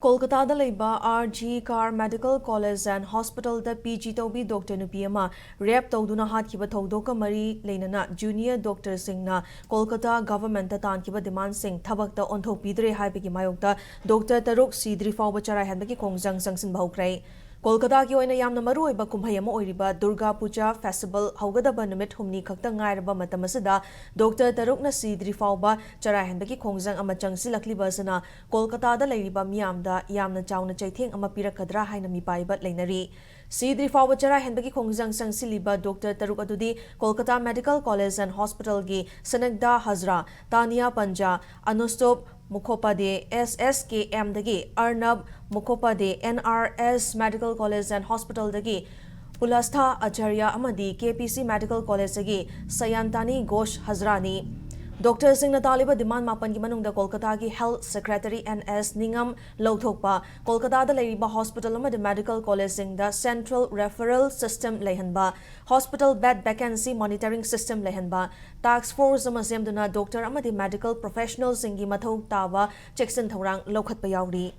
Kolkata da leiba RG Car Medical College and Hospital da PG Tobi Dr. Nupiyama rep tawduna hatkiba thawdoka mari leinana junior doctor singna Kolkata government ta tankiba demand sing thabakta onthok pidre haibagi mayokta Dr. Taruk Sidri fawba charai hanbagi kongjang sangsin bahukrai Kolkata ki oina yamna maru oiba kumhai ama oiriba Durga Puja Festival haugadaba numit humni khakta ngairaba matam asida Dr. Tarukna Sidri fawba charai hanbagi kongjang ama changsilakliba asana Kolkata da leiriba miyamda yamna chawna chaitheng ama pirakadra haina mipaiba leinari Sidri fawba charai hanbagi kongjang sangsiliba Dr. Taruk adudi Kolkata Medical College and Hospital gi Sanagda Hazra Tania Panja Anustop Mukhopade SSKM dagi Arnab Mukhopade NRS Medical College and Hospital dagi Pulastha Acharya amadi KPC Medical College dagi Sayantani Ghosh Hazrani Dr. Singh Nataliba demand mapan ki manung da Kolkata ki Health Secretary NS Ningam Lauthokpa Kolkata da leiriba hospital ama de medical college sing da Central Referral System lehanba Hospital Bed Vacancy Monitoring System lehanba Task Force ama semduna doctor ama de medical professionals singi mathau tawa checkson thorang lokhatpa yauri